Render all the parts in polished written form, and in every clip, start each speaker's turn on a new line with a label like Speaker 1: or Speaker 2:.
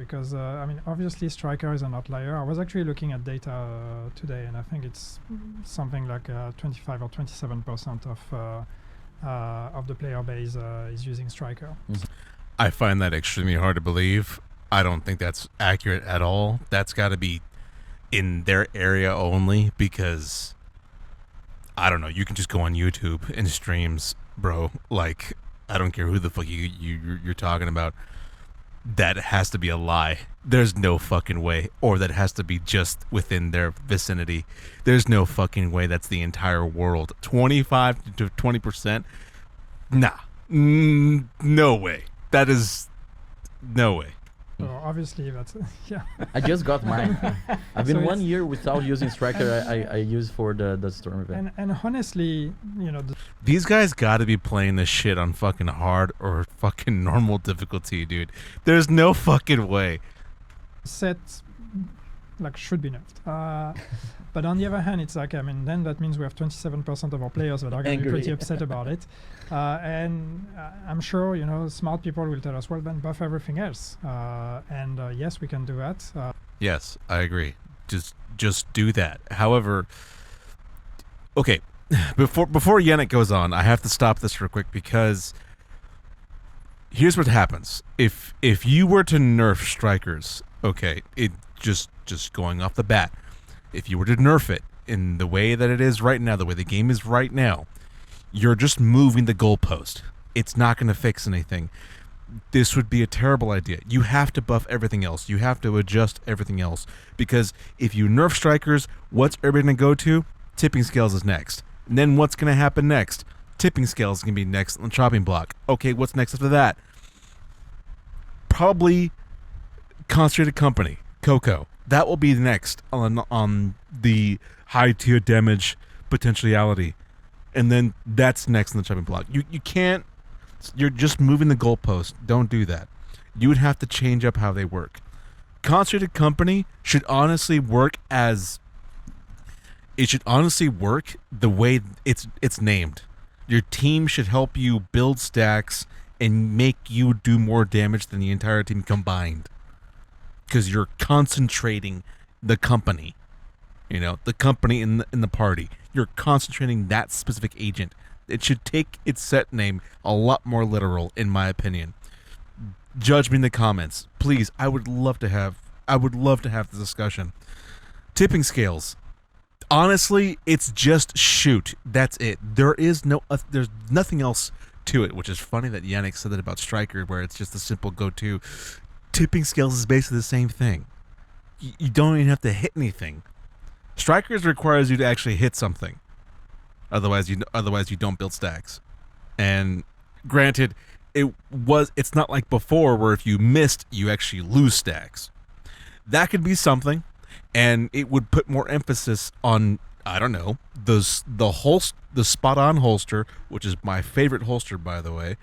Speaker 1: because I mean, obviously Striker is an outlier. I was actually looking at data today, and I think it's something like 25 or 27% of the player base is using Striker.
Speaker 2: I find that extremely hard to believe. I don't think that's accurate at all. That's got to be in their area only, because I don't know. You can just go on YouTube and streams, bro. Like, I don't care who the fuck you're talking about. That has to be a lie. There's no fucking way. Or that has to be just within their vicinity. There's no fucking way that's the entire world. 25 to 20%? Nah. No way. That is no way.
Speaker 1: So obviously that's yeah.
Speaker 3: I just got mine. I've been
Speaker 1: So
Speaker 3: 1
Speaker 1: it's-
Speaker 3: year without using Striker. I use for the Storm event.
Speaker 1: And honestly, you know,
Speaker 2: These guys got to be playing this shit on fucking hard or fucking normal difficulty, dude. There's no fucking way.
Speaker 1: set like should be nerfed. But on the other hand, it's like, I mean, then that means we have 27% of our players that are going to be
Speaker 3: Angry.
Speaker 1: pretty upset about it. And I'm sure, you know, smart people will tell us, well, then buff everything else. And yes, we can do that.
Speaker 2: Yes, I agree. Just do that. However, okay, before Yannick goes on, I have to stop this real quick, because here's what happens. If you were to nerf Strikers, okay, it just going off the bat, if you were to nerf it in the way that it is right now, the way the game is right now, you're just moving the goalpost. It's not going to fix anything. This would be a terrible idea. You have to buff everything else. You have to adjust everything else. Because if you nerf Strikers, what's everybody going to go to? Tipping Scales is next. And then what's going to happen next? Tipping Scales is going to be next on the chopping block. Okay, what's next after that? Probably Concentrated Company, Coco. That will be next on the high tier damage potentiality. And then that's next on the chopping block. You can't. You're just moving the goalpost. Don't do that. You would have to change up how they work. Concentrated Company should honestly work as. It should honestly work the way it's named. Your team should help you build stacks and make you do more damage than the entire team combined. Because you're concentrating the company. You know, the company in the party. You're concentrating that specific agent. It should take its set name a lot more literal, in my opinion. Judge me in the comments, please. I would love to have the discussion. Tipping Scales. Honestly, it's just shoot. That's it. There's nothing else to it, which is funny that Yannick said that about Striker, where it's just a simple go-to. Tipping Scales is basically the same thing. You don't even have to hit anything. Strikers requires you to actually hit something. Otherwise you don't build stacks. And granted, it's not like before where if you missed, you actually lose stacks. That could be something, and it would put more emphasis on, I don't know, the spot on holster, which is my favorite holster, by the way.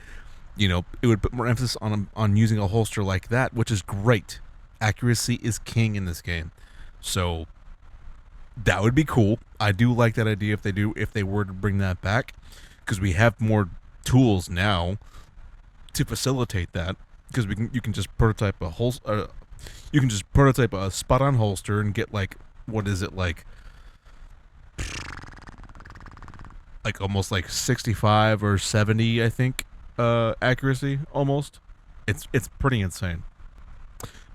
Speaker 2: You know, it would put more emphasis on using a holster like that, which is great. Accuracy is king in this game. So that would be cool. I do like that idea if they were to bring that back, because we have more tools now to facilitate that. Because you can just prototype a holster. You can just prototype a spot on holster and get like almost like 65 or 70, I think, accuracy almost. It's pretty insane.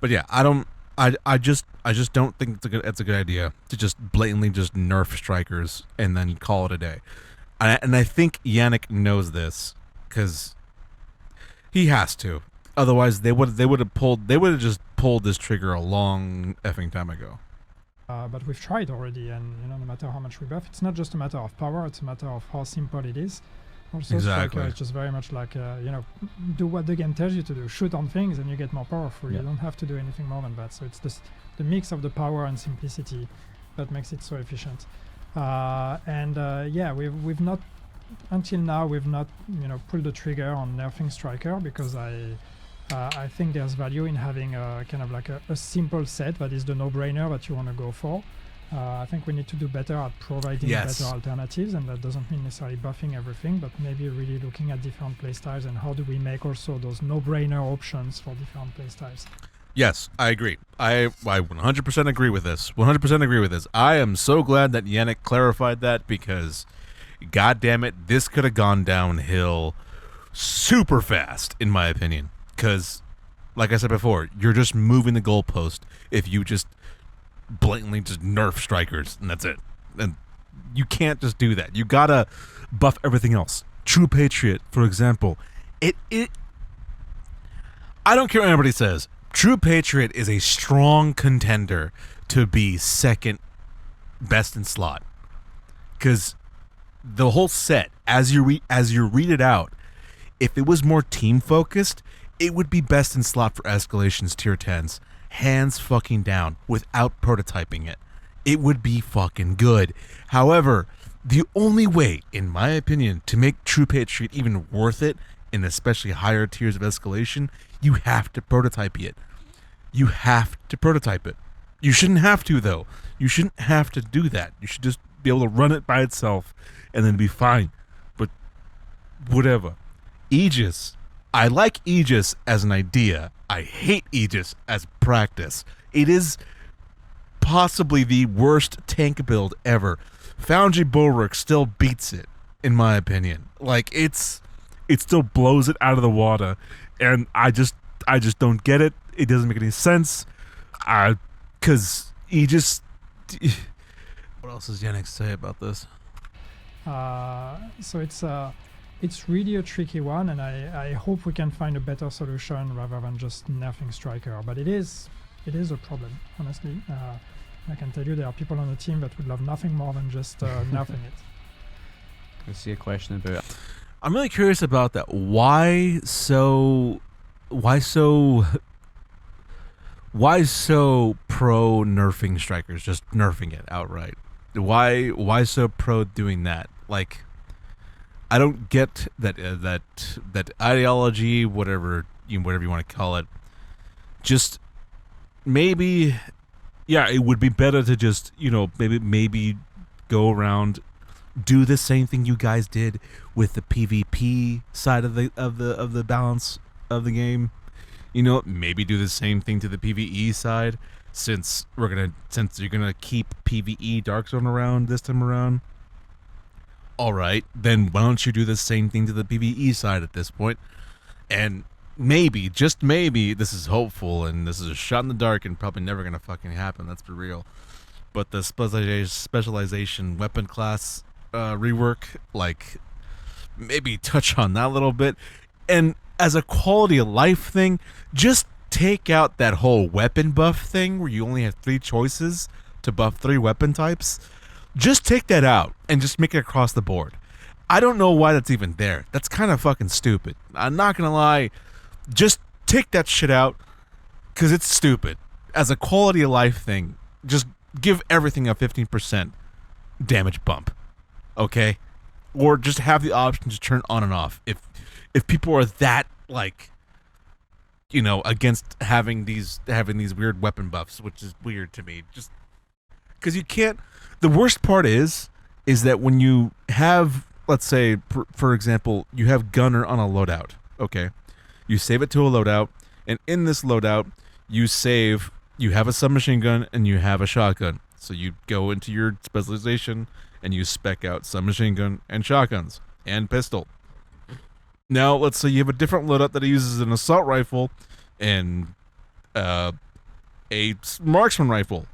Speaker 2: But yeah, I just don't think it's a good idea to just blatantly just nerf Strikers and then call it a day. And I think Yannick knows this, because he has to. Otherwise, they would have just pulled this trigger a long effing time ago.
Speaker 1: But we've tried already, and you know, no matter how much we buff, it's not just a matter of power; it's a matter of how simple it is. Also,
Speaker 2: Exactly.
Speaker 1: Striker is just very much like, you know, do what the game tells you to do. Shoot on things and you get more powerful.
Speaker 3: Yeah.
Speaker 1: You don't have to do anything more than that. So it's just the mix of the power and simplicity that makes it so efficient. Yeah, we've not, until now, we've not, you know, pulled the trigger on nerfing Striker, because I think there's value in having a kind of like a simple set that is the no-brainer that you want to go for. I think we need to do better at providing
Speaker 2: Yes.
Speaker 1: better alternatives, and that doesn't mean necessarily buffing everything, but maybe really looking at different playstyles and how do we make also those no-brainer options for different playstyles.
Speaker 2: Yes, I agree. I 100% agree with this. 100% agree with this. I am so glad that Yannick clarified that because, god damn it, this could have gone downhill super fast, in my opinion. Because, like I said before, you're just moving the goalpost if you just blatantly just nerf strikers, and that's it. And you can't just do that. You gotta buff everything else. True Patriot, for example, it I don't care what anybody says. True Patriot is a strong contender to be second best in slot, because the whole set, as you read it out, if it was more team focused, it would be best in slot for escalations tier 10s, hands fucking down, without prototyping it. It would be fucking good. However, the only way, in my opinion, to make True Patriot even worth it, in especially higher tiers of escalation, you have to prototype it. You have to prototype it. You shouldn't have to, though. You shouldn't have to do that. You should just be able to run it by itself and then be fine. But whatever. Aegis. I like Aegis as an idea. I hate Aegis as practice. It is possibly the worst tank build ever. Foundry Bulwark still beats it, in my opinion. Like, it still blows it out of the water, and I just don't get it. It doesn't make any sense. Because Aegis. What else does Yannick say about this?
Speaker 1: So it's really a tricky one, and I hope we can find a better solution rather than just nerfing Striker. But it is a problem, honestly. I can tell you there are people on the team that would love nothing more than just nerfing it.
Speaker 4: I see a question about.
Speaker 2: I'm really curious about that. Why so pro nerfing strikers? Just nerfing it outright. Why so pro doing that? Like, I don't get that ideology, whatever you want to call it. Just maybe, yeah, it would be better to just, maybe go around, do the same thing you guys did with the PvP side of the balance of the game. Maybe do the same thing to the PvE side, since you're gonna keep PvE Dark Zone around this time around. All right, then why don't you do the same thing to the PvE side at this point? And maybe, just maybe, this is hopeful and this is a shot in the dark and probably never gonna fucking happen. That's for real. But the specialization weapon class rework, like, maybe touch on that a little bit. And as a quality of life thing, just take out that whole weapon buff thing where you only have 3 choices to buff 3 weapon types. Just take that out and just make it across the board. I don't know why that's even there. That's kind of fucking stupid. I'm not gonna lie. Just take that shit out, because it's stupid. As a quality of life thing, just give everything a 15% damage bump. Okay? Or just have the option to turn on and off. If people are that, like, against having these weird weapon buffs, which is weird to me. Just because you can't. The worst part is that when you have, let's say, for example, you have Gunner on a loadout. Okay, you save it to a loadout, and in this loadout, you have a submachine gun and you have a shotgun. So you go into your specialization and you spec out submachine gun and shotguns and pistol. Now, let's say you have a different loadout that uses an assault rifle and a marksman rifle,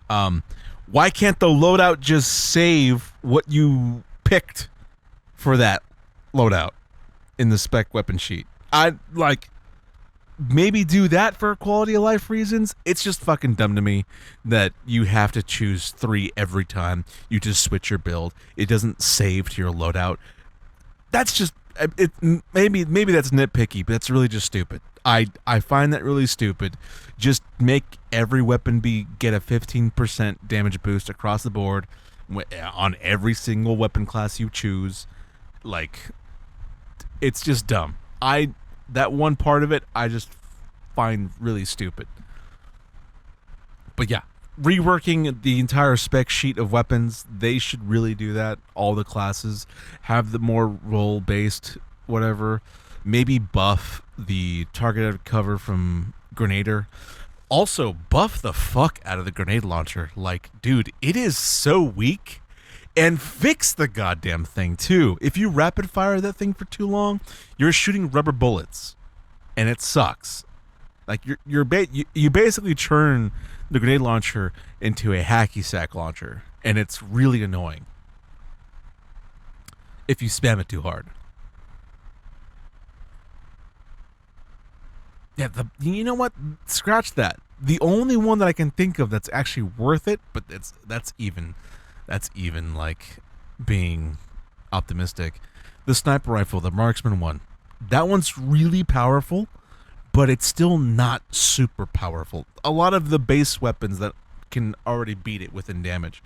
Speaker 2: Why can't the loadout just save what you picked for that loadout in the spec weapon sheet? I'd maybe do that for quality of life reasons. It's just fucking dumb to me that you have to choose 3 every time you just switch your build. It doesn't save to your loadout. That's just maybe that's nitpicky, but that's really just stupid. I find that really stupid. Just make every weapon get a 15% damage boost across the board on every single weapon class you choose. It's just dumb. That one part of it I just find really stupid. But yeah, reworking the entire spec sheet of weapons, they should really do that. All the classes have the more role-based whatever. maybe buff the targeted cover from Grenader. Also, buff the fuck out of the grenade launcher. Like, dude, it is so weak. And fix the goddamn thing, too. If you rapid fire that thing for too long, you're shooting rubber bullets. And it sucks. Like, you basically turn the grenade launcher into a hacky sack launcher. And it's really annoying. If you spam it too hard. Yeah, you know what? Scratch that. The only one that I can think of that's actually worth it, but that's even like being optimistic. The sniper rifle, the marksman one. That one's really powerful, but it's still not super powerful. A lot of the base weapons that can already beat it within damage.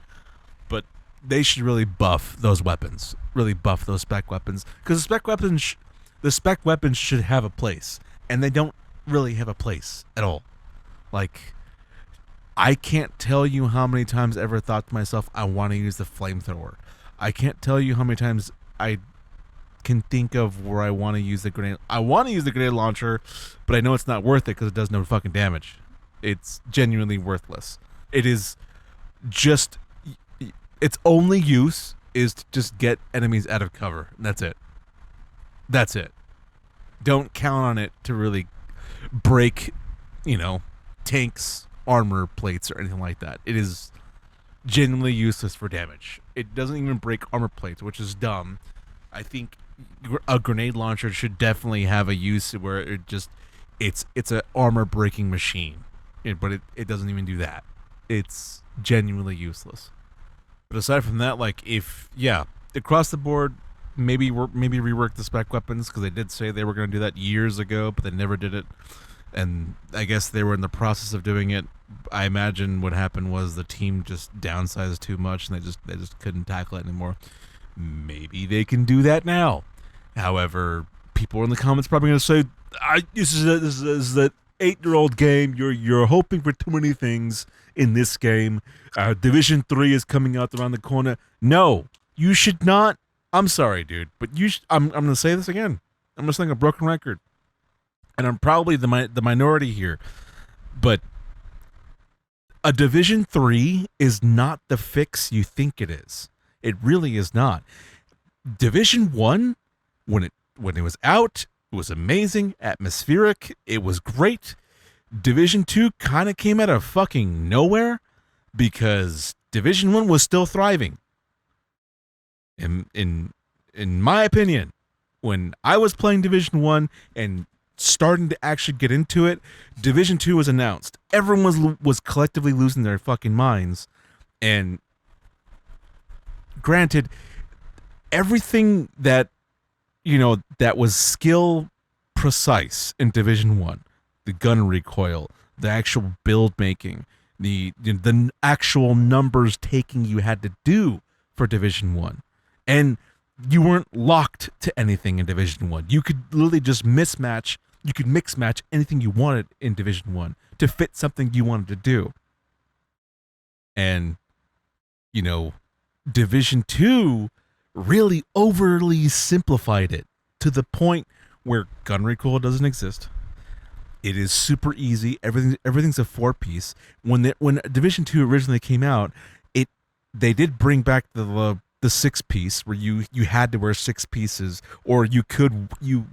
Speaker 2: But they should really buff those weapons. Really buff those spec weapons. Because the spec weapons should have a place. And they don't really have a place at all. Like, I can't tell you how many times I ever thought to myself, I want to use the flamethrower. I can't tell you how many times I can think of where I want to use the grenade. I want to use the grenade launcher, but I know it's not worth it because it does no fucking damage. It's genuinely worthless. It is just, its only use is to just get enemies out of cover. That's it. That's it. Don't count on it to really break, tanks, armor plates, or anything like that. It is genuinely useless for damage. It doesn't even break armor plates, which is dumb. I think a grenade launcher should definitely have a use where it's an armor breaking machine, but it doesn't even do that. It's genuinely useless. But aside from that, across the board, maybe rework the spec weapons, because they did say they were going to do that years ago, but they never did it. And I guess they were in the process of doing it. I imagine what happened was the team just downsized too much, and they just couldn't tackle it anymore. Maybe they can do that now. However, people in the comments probably going to say, "This is an 8-year-old game. You're hoping for too many things in this game. Division 3 is coming out around the corner." No, you should not. I'm sorry, dude, but I'm going to say this again. I'm just like a broken record. And I'm probably the minority here, but a Division 3 is not the fix you think it is. It really is not. Division 1, when it was out, it was amazing, atmospheric, it was great. Division 2 kind of came out of fucking nowhere because Division 1 was still thriving. In my opinion, when I was playing Division 1 and starting to actually get into it, Division 2 was announced. Everyone was collectively losing their fucking minds. And granted, everything that was skill precise in Division 1, the gun recoil, the actual build making, the actual numbers taking you had to do for Division 1. And you weren't locked to anything in Division 1. You could literally just mix match anything you wanted in Division 1 to fit something you wanted to do. And, Division 2 really overly simplified it to the point where gun recoil doesn't exist. It is super easy. Everything's a 4-piece. When Division 2 originally came out, they did bring back the 6-piece where you had to wear 6 pieces, or you could you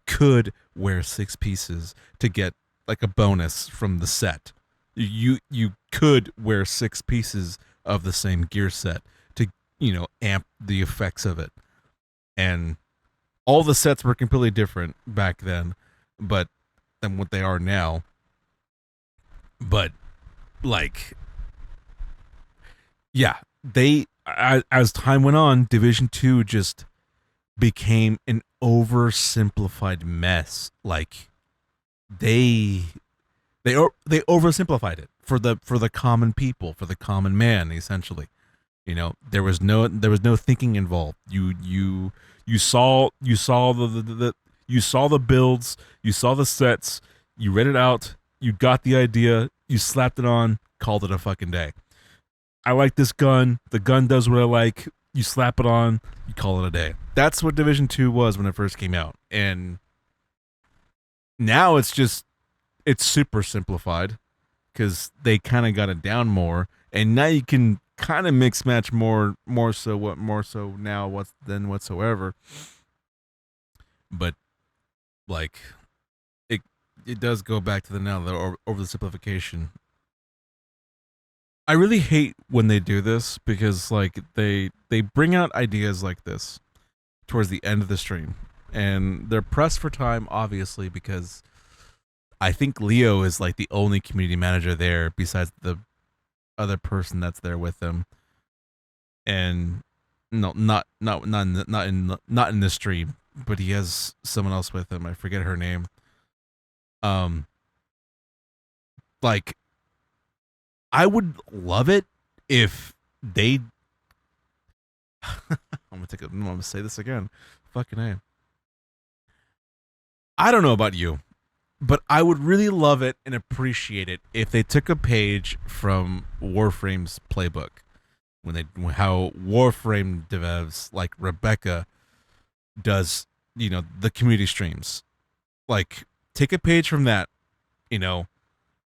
Speaker 2: could wear 6 pieces to get like a bonus from the set. You could wear 6 pieces of the same gear set to amp the effects of it. And all the sets were completely different back then, but than what they are now. But as time went on, Division 2 just became an oversimplified mess. Like they oversimplified it for the common people, for the common man, essentially. There was no thinking involved. You saw the builds, you saw the sets, you read it out, you got the idea, you slapped it on, called it a fucking day. I like this gun. The gun does what I like. You slap it on, you call it a day. That's what Division 2 was when it first came out. And now it's super simplified because they kind of got it down more. And now you can kind of mix match more so now than whatsoever. But like it does go back to the over the simplification. I really hate when they do this because like they bring out ideas like this towards the end of the stream, and they're pressed for time, obviously, because I think Leo is like the only community manager there besides the other person that's there with them. And no, not in this stream, but he has someone else with him. I forget her name. Like, I would love it if they. I'm gonna say this again. Fucking A. I don't know about you, but I would really love it and appreciate it if they took a page from Warframe's playbook, how Warframe devs like Rebecca does, the community streams. Like, take a page from that,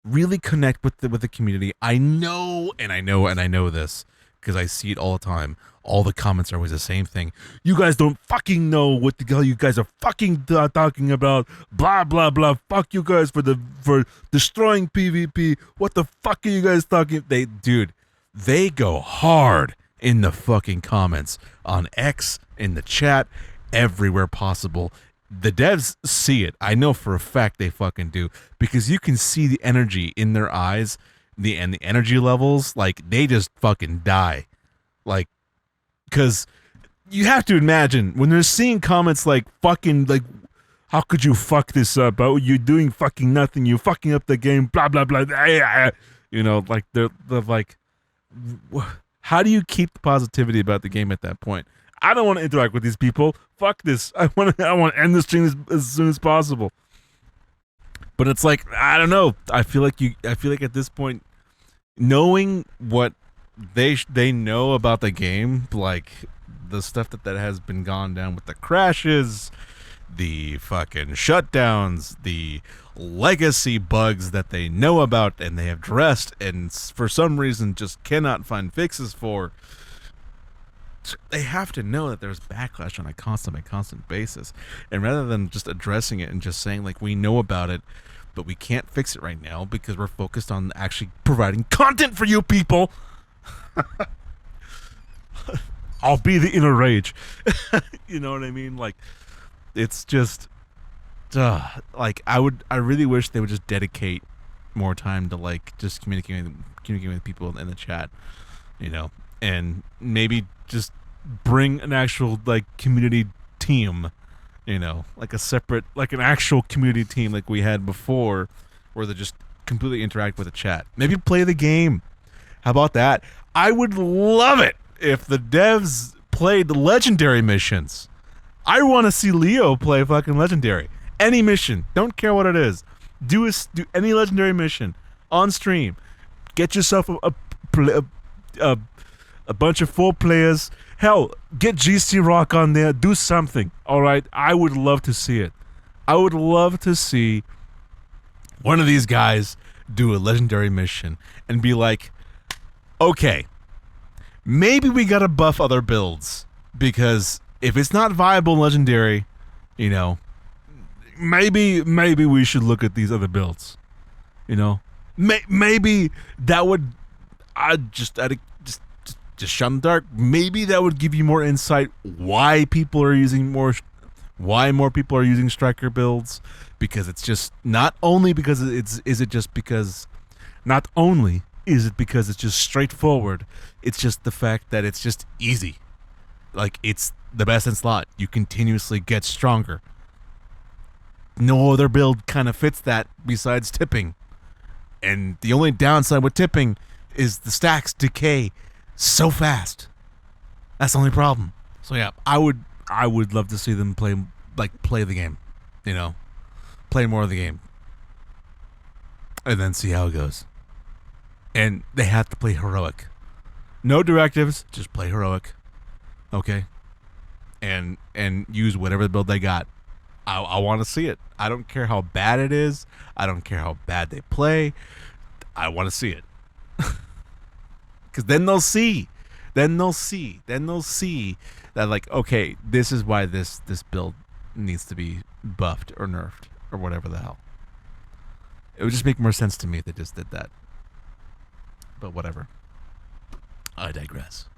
Speaker 2: really connect with the community. I know this because I see it all the time. All the comments are always the same thing. You guys don't fucking know what the hell you guys are fucking talking about. Blah blah blah. Fuck you guys for destroying PvP. What the fuck are you guys talking? They go hard in the fucking comments on X, in the chat, everywhere possible. The devs see it. I know for a fact they fucking do, because you can see the energy in their eyes, the energy levels. Like, they just fucking die. Like, because you have to imagine when they're seeing comments like fucking like, how could you fuck this up? Oh, you're doing fucking nothing. You're fucking up the game. Blah blah blah. Like they're like, how do you keep the positivity about the game at that point? I don't want to interact with these people. Fuck this. I want to end this stream as soon as possible. But it's like, I don't know. I feel like at this point, knowing what they know about the game, like the stuff that has been gone down with the crashes, the fucking shutdowns, the legacy bugs that they know about and they have addressed and for some reason just cannot find fixes for. They have to know that there's backlash on a constant basis. And rather than just addressing it and just saying, like, we know about it, but we can't fix it right now because we're focused on actually providing content for you people. I'll be the inner rage. You know what I mean? Like, it's just, like, I really wish they would just dedicate more time to, like, just communicating with people in the chat, and maybe just bring an actual, like, community team, like a separate, like an actual community team like we had before, where they just completely interact with the chat. Maybe play the game. How about that? I would love it if the devs played the legendary missions. I want to see Leo play fucking legendary. Any mission. Don't care what it is. Do any legendary mission on stream. Get yourself a bunch of 4 players. Hell, get GC Rock on there. Do something. All right? I would love to see it. I would love to see one of these guys do a legendary mission and be like, okay, maybe we gotta buff other builds, because if it's not viable legendary, maybe we should look at these other builds. Maybe that would just shut in the dark. Maybe that would give you more insight why more people are using striker builds, because it's just not only because is it just straightforward. It's just the fact that it's just easy. Like, it's the best in slot. You continuously get stronger. No other build kind of fits that besides tipping. And the only downside with tipping is the stacks decay so fast. That's the only problem. So yeah, I would love to see them play the game. Play more of the game. And then see how it goes. And they have to play heroic. No directives, just play heroic. okay, and use whatever build they got. I want to see it. I don't care how bad it is. I don't care how bad they play. I want to see it. Because then they'll see. Then they'll see that, like, okay, this is why this build needs to be buffed or nerfed or whatever the hell. It would just make more sense to me if they just did that. But whatever. I digress.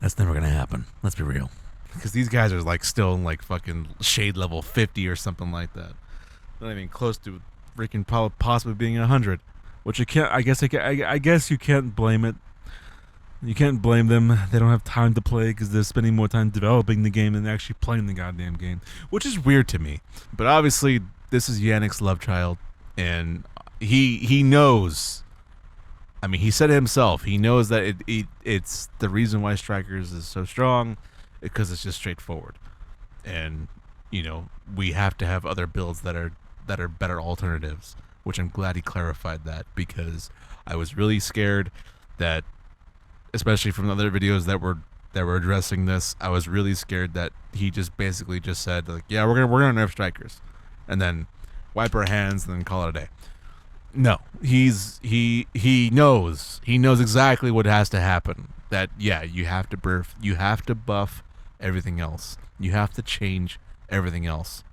Speaker 2: That's never going to happen. Let's be real. Because these guys are like still in like fucking shade level 50 or something like that. Not even close to freaking possibly being 100. Which you can't, I guess you can't blame it. You can't blame them. They don't have time to play because they're spending more time developing the game than actually playing the goddamn game. Which is weird to me. But obviously, this is Yannick's love child. And he knows. I mean, he said it himself. He knows that it's the reason why Strikers is so strong. Because it's just straightforward, and you know we have to have other builds that are better alternatives. Which I'm glad he clarified that, because I was really scared that, especially from other videos that were addressing this, I was really scared that he just basically just said like, yeah, we're gonna nerf Strikers, and then wipe our hands and then call it a day. No, he knows exactly what has to happen. That yeah, you have to buff everything else. You have to change everything else.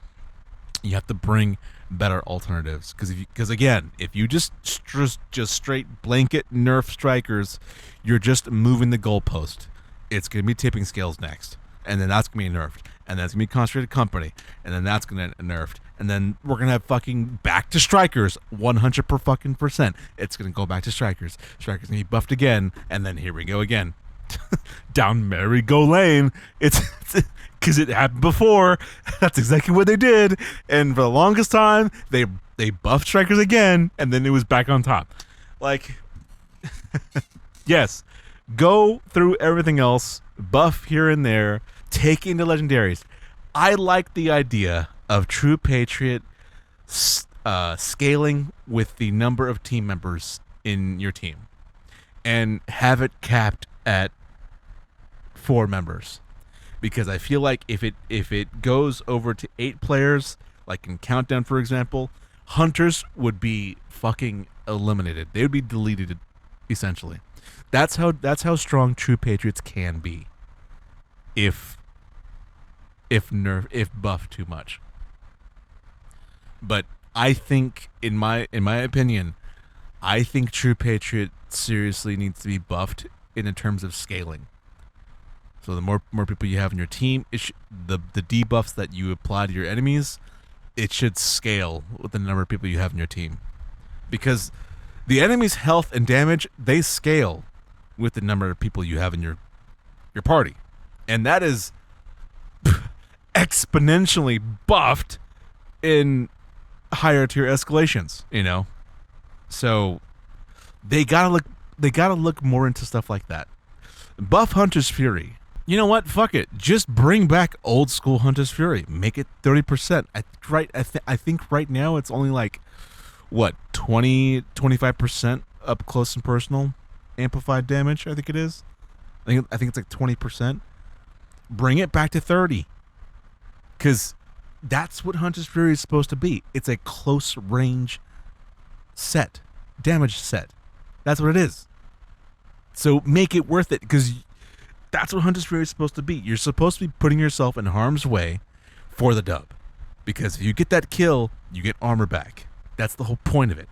Speaker 2: You have to bring better alternatives. Because again, if you just straight blanket nerf Strikers, you're just moving the goalpost. It's gonna be tipping scales next, and then that's gonna be nerfed, and that's gonna be concentrated company, and then that's gonna be nerfed, and then we're gonna have fucking back to Strikers 100%. It's gonna go back to Strikers. Strikers gonna be buffed again, and then here we go again. Down merry-go lane. It's because it happened before. That's exactly what they did, and for the longest time they buffed Strikers again, and then it was back on top. Like, yes, go through everything else, buff here and there, take into legendaries. I like the idea of True Patriot scaling with the number of team members in your team, and have it capped at 4 members, because I feel like if it goes over to 8 players, like in Countdown for example, hunters would be fucking eliminated. They would be deleted, essentially. That's how strong True Patriots can be. If buffed too much. But I think, in my opinion, I think True Patriot seriously needs to be buffed in terms of scaling. So the more people you have in your team, the debuffs that you apply to your enemies, it should scale with the number of people you have in your team. Because the enemy's health and damage, they scale with the number of people you have in your party. And that is exponentially buffed in higher tier escalations, you know? So they gotta look more into stuff like that. Buff Hunter's Fury. You know what? Fuck it. Just bring back old school Hunter's Fury. Make it 30%. I think right now it's only like, what, 25% up close and personal amplified damage, I think it is. I think it's like 20%. Bring it back to 30. Because that's what Hunter's Fury is supposed to be. It's a close range set. Damage set. That's what it is. So make it worth it, because that's what Hunter's Fury is supposed to be. You're supposed to be putting yourself in harm's way for the dub. Because if you get that kill, you get armor back. That's the whole point of it.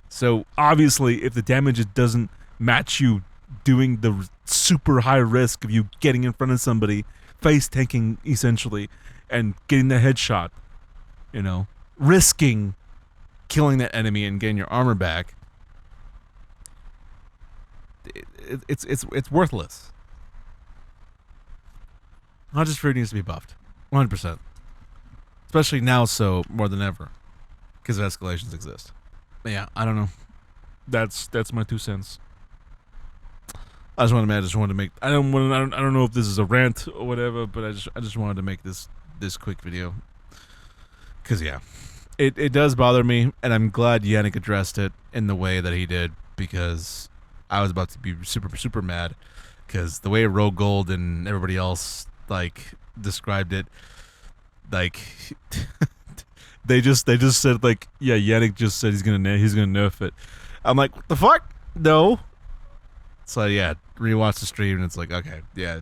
Speaker 2: So obviously, if the damage doesn't match you doing the super high risk of you getting in front of somebody, face tanking essentially, and getting the headshot, you know, risking killing that enemy and getting your armor back, it's worthless. Hunter's Fury needs to be buffed, 100%. Especially now, so more than ever, because escalations exist. But yeah, I don't know. That's my 2 cents. I just wanted to make. I don't know if this is a rant or whatever, but I just wanted to make this quick video. Cause yeah, it does bother me, and I'm glad Yannick addressed it in the way that he did, because I was about to be super mad, because the way Rogue Gold and everybody else like described it, like they just said like, yeah, Yannick just said he's gonna nerf it. I'm like, what the fuck? No. So yeah, rewatch the stream and it's like, okay, yeah,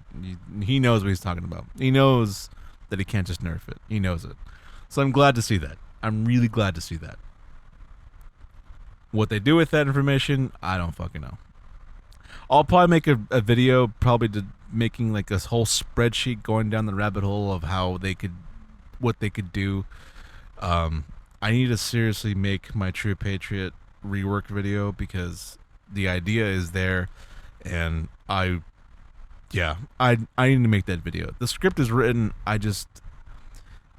Speaker 2: he knows what he's talking about. He knows that he can't just nerf it. He knows it. So I'm glad to see that. I'm really glad to see that. What they do with that information, I don't fucking know. I'll probably make a video probably to making like this whole spreadsheet going down the rabbit hole of what they could do. I need to seriously make my True Patriot rework video because the idea is there, and I need to make that video. The script is written.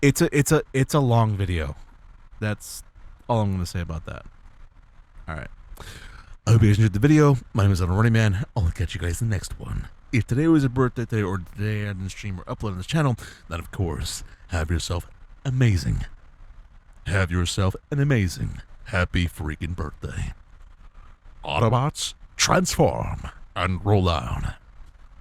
Speaker 2: It's a long video. That's all I'm gonna say about that. All right. I hope you guys enjoyed the video. My name is AhnoldRunningMan. I'll catch you guys in the next one. If today was a birthday day or today I didn't stream or upload on this channel, then of course, have yourself an amazing happy freaking birthday. Autobots, transform and roll out.